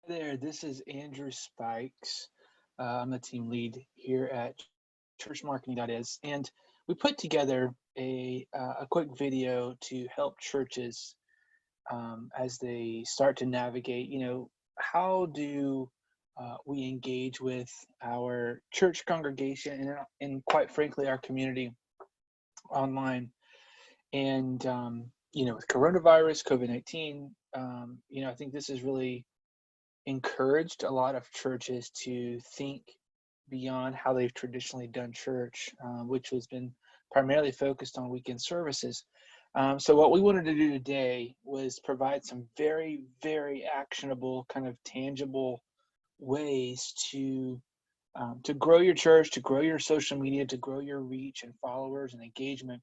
There, this is Andrew Spikes. I'm the team lead here at churchmarketing.is, and we put together a quick video to help churches as they start to navigate. How do we engage with our church congregation and quite frankly, our community online? And with coronavirus, COVID-19, I think this is really encouraged a lot of churches to think beyond how they've traditionally done church, which has been primarily focused on weekend services. So what we wanted to do today was provide some very, very actionable, kind of tangible ways to grow your church, to grow your social media, to grow your reach and followers and engagement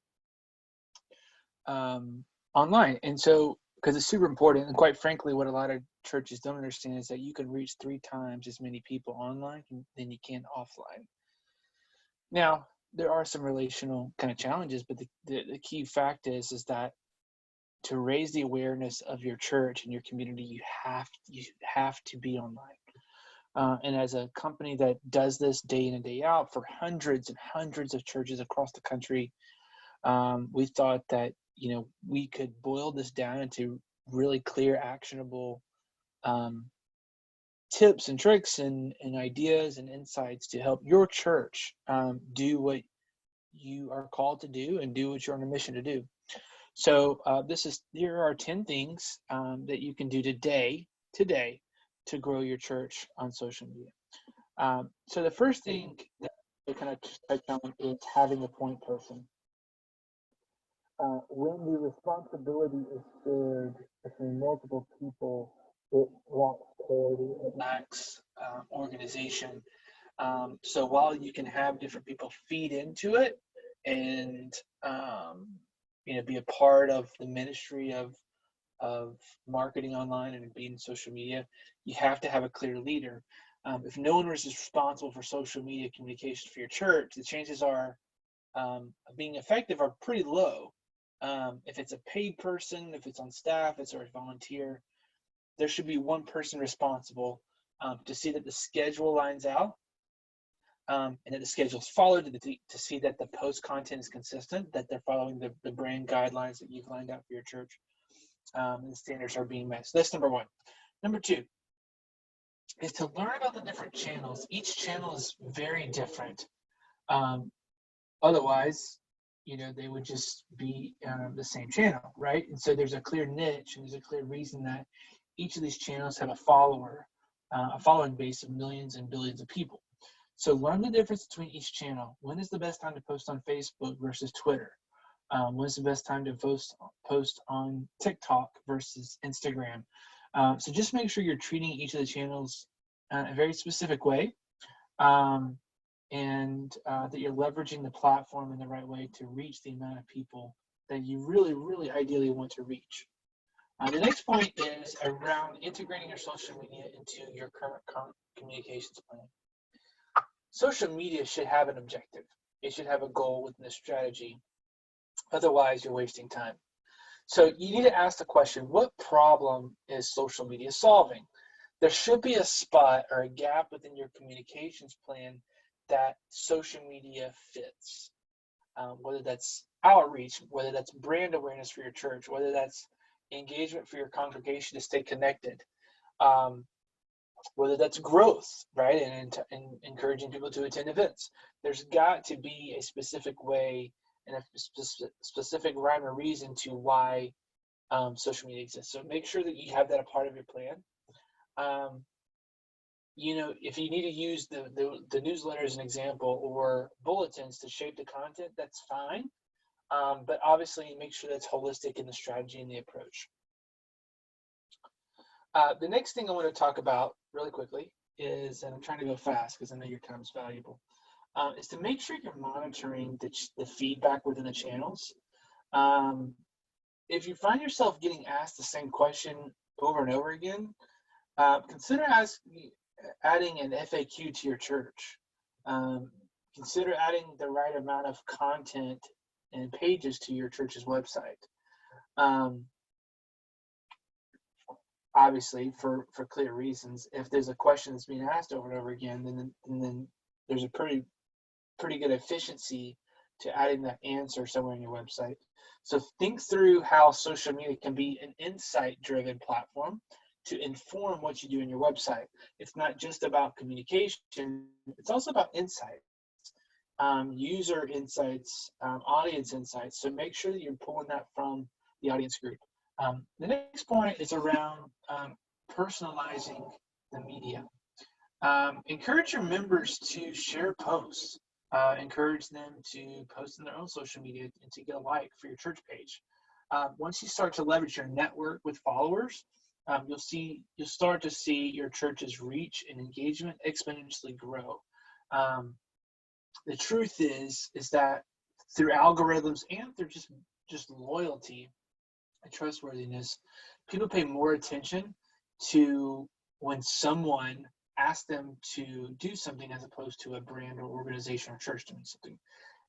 online. And so, because it's super important, and quite frankly, what a lot of churches don't understand is that you can reach 3 times as many people online than you can offline. Now, there are some relational kind of challenges, but the key fact is that to raise the awareness of your church and your community, you have to be online. And as a company that does this day in and day out for hundreds and hundreds of churches across the country, we thought that we could boil this down into really clear, actionable tips and tricks and ideas and insights to help your church do what you are called to do and do what you're on a mission to do. So here are 10 things that you can do today to grow your church on social media. So the first thing that I kind of touch on is having a point person. When the responsibility is shared between multiple people, it lacks clarity, it lacks organization. So while you can have different people feed into it and be a part of the ministry of marketing online and being social media, you have to have a clear leader. If no one is responsible for social media communication for your church, the chances are of being effective are pretty low. If it's a paid person, if it's on staff, it's or a volunteer, there should be one person responsible to see that the schedule lines out and that the schedule is followed, to see that the post content is consistent, that they're following the brand guidelines that you've lined out for your church, and the standards are being met. So that's number one. Number two is to learn about the different channels. Each channel is very different. Otherwise, they would just be the same channel, right? And so there's a clear niche and there's a clear reason that each of these channels have a following base of millions and billions of people. So learn the difference between each channel. When is the best time to post on Facebook versus Twitter? When is the best time to post on TikTok versus Instagram? So just make sure you're treating each of the channels in a very specific way. And that you're leveraging the platform in the right way to reach the amount of people that you really, really ideally want to reach. The next point is around integrating your social media into your current communications plan. Social media should have an objective. It should have a goal within the strategy. Otherwise, you're wasting time. So you need to ask the question, what problem is social media solving? There should be a spot or a gap within your communications plan that social media fits, whether that's outreach, whether that's brand awareness for your church, whether that's engagement for your congregation to stay connected, whether that's growth, right, and encouraging people to attend events. There's got to be a specific way and a specific rhyme or reason to why social media exists. So make sure that you have that a part of your plan. If you need to use the newsletter as an example or bulletins to shape the content, that's fine. But obviously make sure that's holistic in the strategy and the approach. The next thing I want to talk about really quickly is, and I'm trying to go fast because I know your time is valuable, is to make sure you're monitoring the feedback within the channels. If you find yourself getting asked the same question over and over again, consider adding an FAQ to your church. Consider adding the right amount of content and pages to your church's website. obviously for clear reasons. If there's a question that's being asked over and over again, then there's a pretty good efficiency to adding that answer somewhere in your website. So think through how social media can be an insight-driven platform to inform what you do in your website. It's not just about communication, it's also about insight, user insights, audience insights. So make sure that you're pulling that from the audience group. The next point is around personalizing the media. Encourage your members to share posts. Encourage them to post in their own social media and to get a like for your church page. Once you start to leverage your network with followers, you'll start to see your church's reach and engagement exponentially grow. The truth is that through algorithms and through just loyalty and trustworthiness, people pay more attention to when someone ask them to do something as opposed to a brand or organization or church doing something.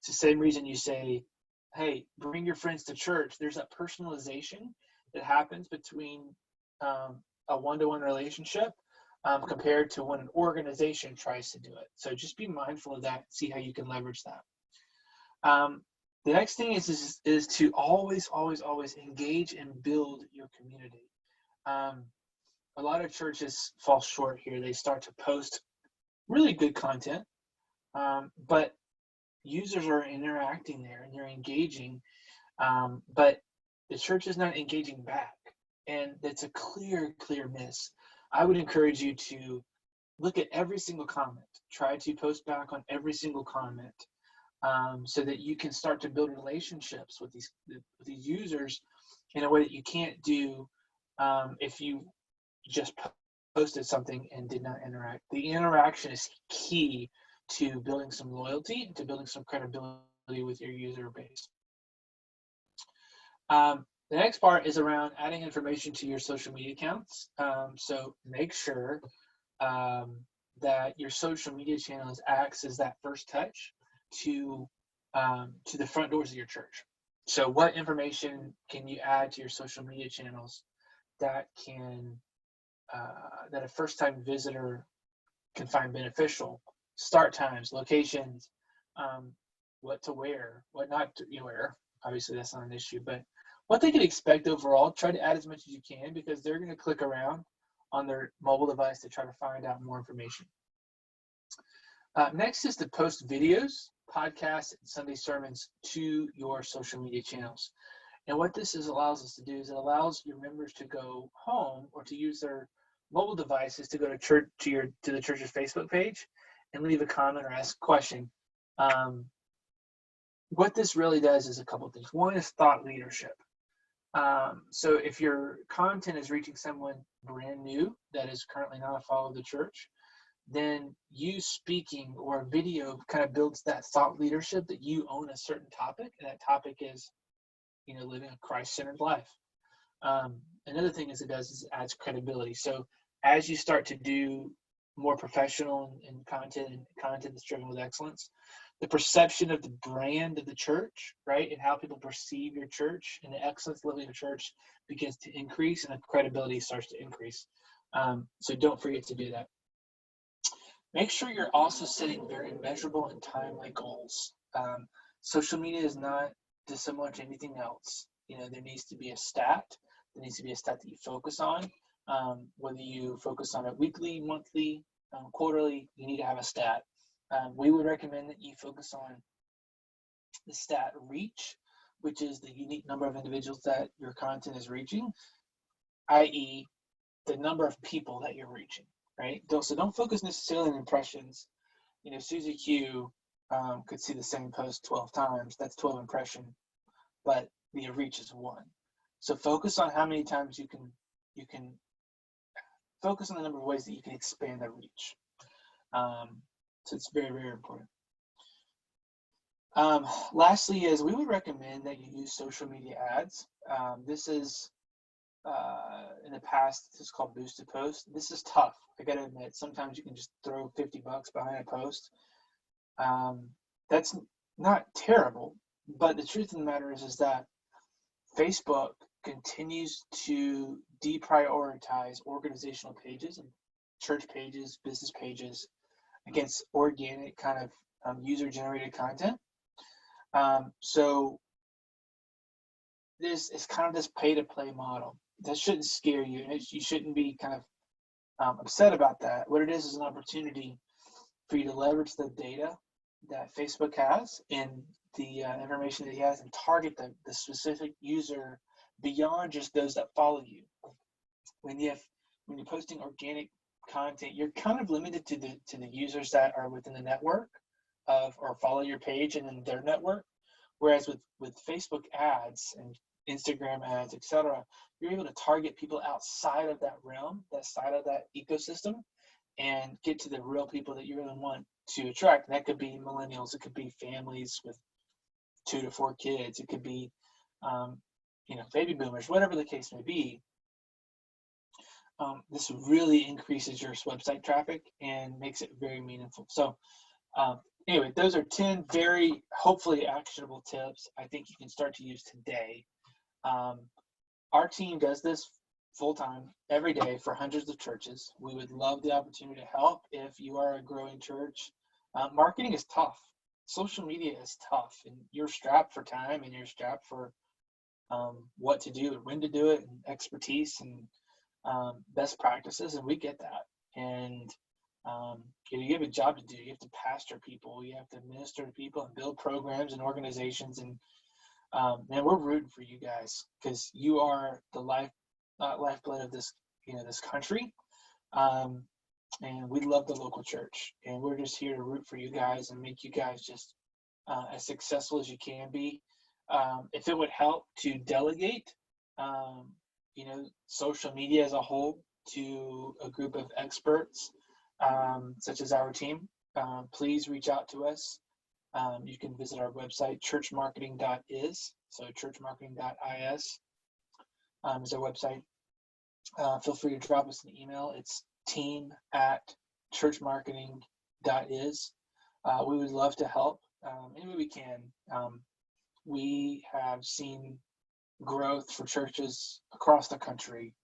It's the same reason you say, hey, bring your friends to church. There's that personalization that happens between a one-to-one relationship compared to when an organization tries to do it. So just be mindful of that, see how you can leverage that. The next thing is to always engage and build your community. A lot of churches fall short here. They start to post really good content, but users are interacting there and they're engaging, but the church is not engaging back. And that's a clear miss. I would encourage you to look at every single comment. Try to post back on every single comment so that you can start to build relationships with these users in a way that you can't do if you just posted something and did not interact. The interaction is key to building some loyalty and to building some credibility with your user base. The next part is around adding information to your social media accounts. So make sure that your social media channels acts as that first touch to the front doors of your church. So what information can you add to your social media channels that that a first-time visitor can find beneficial? Start times, locations, what to wear, what not to wear. Obviously, that's not an issue, but what they can expect overall. Try to add as much as you can because they're going to click around on their mobile device to try to find out more information. Next is to post videos, podcasts, and Sunday sermons to your social media channels. And what this allows us to do is it allows your members to go home or to use their mobile devices to go to the church's Facebook page and leave a comment or ask a question. What this really does is a couple of things. One is thought leadership. So if your content is reaching someone brand new that is currently not a follower of the church, then you speaking or a video kind of builds that thought leadership that you own a certain topic, and that topic is, living a Christ-centered life. Another thing it does is it adds credibility. So as you start to do more professional and content that's driven with excellence, the perception of the brand of the church, right, and how people perceive your church and the excellence level of your church begins to increase, and the credibility starts to increase. So don't forget to do that. Make sure you're also setting very measurable and timely goals. Social media is not dissimilar to anything else. There needs to be a stat. There needs to be a stat that you focus on. Whether you focus on it weekly, monthly, quarterly, you need to have a stat. We would recommend that you focus on the stat reach, which is the unique number of individuals that your content is reaching, i.e. the number of people that you're reaching, right? So don't focus necessarily on impressions. Susie Q could see the same post 12 times. That's 12 impressions, but the reach is 1. So focus on how many times you can focus on the number of ways that you can expand the reach. So it's very, very important. Lastly is we would recommend that you use social media ads. This is, in the past, this is called boosted post. This is tough. I gotta admit, sometimes you can just throw $50 behind a post. That's not terrible, but the truth of the matter is that Facebook continues to deprioritize organizational pages and church pages, business pages against organic kind of user-generated content. So this is kind of this pay-to-play model. That shouldn't scare you, and you shouldn't be kind of upset about that. What it is an opportunity for you to leverage the data that Facebook has and the information that he has and target the specific user beyond just those that follow you. When you're posting organic content, you're kind of limited to the users that are within the network or follow your page and in their network. Whereas with Facebook ads and Instagram ads, etc., you're able to target people outside of that realm, that side of that ecosystem, and get to the real people that you really want to attract. And that could be millennials, it could be families with 2 to 4 kids, it could be baby boomers, whatever the case may be. This really increases your website traffic and makes it very meaningful. So anyway, those are 10 very hopefully actionable tips I think you can start to use today. Our team does this full-time every day for hundreds of churches. We would love the opportunity to help if you are a growing church. Marketing is tough. Social media is tough, and you're strapped for time and you're strapped for what to do and when to do it, and expertise and best practices, and we get that. And you have a job to do. You have to pastor people, you have to minister to people and build programs and organizations. And man, we're rooting for you guys because you are the lifeblood of this this country. And we love the local church, and we're just here to root for you guys and make you guys just as successful as you can be. If it would help to delegate social media as a whole to a group of experts, such as our team, please reach out to us. You can visit our website, churchmarketing.is. So churchmarketing.is is our website. Feel free to drop us an email. It's team@churchmarketing.is. We would love to help any way we can. We have seen growth for churches across the country,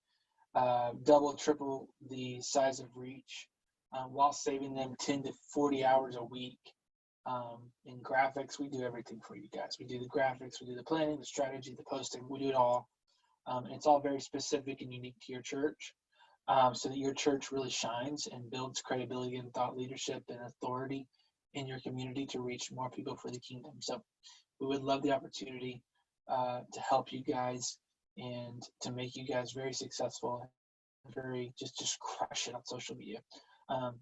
double, triple the size of reach, while saving them 10 to 40 hours a week. In graphics, we do everything for you guys. We do the graphics, we do the planning, the strategy, the posting, we do it all. And it's all very specific and unique to your church, so that your church really shines and builds credibility and thought leadership and authority in your community to reach more people for the kingdom. So we would love the opportunity to help you guys and to make you guys very successful, very just crush it on social media.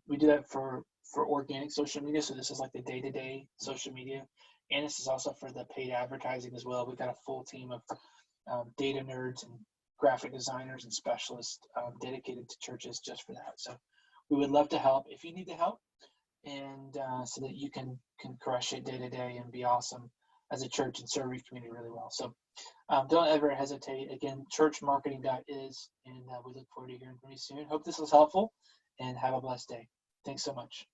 We do that for organic social media, so this is like the day-to-day social media, and this is also for the paid advertising as well. We've got a full team of data nerds and graphic designers and specialists dedicated to churches just for that. So we would love to help if you need the help, and so that you can crush it day to day and be awesome as a church and serve your community really well. So don't ever hesitate. Again, churchmarketing.is, and we look forward to hearing from you soon. Hope this was helpful, and have a blessed day. Thanks so much.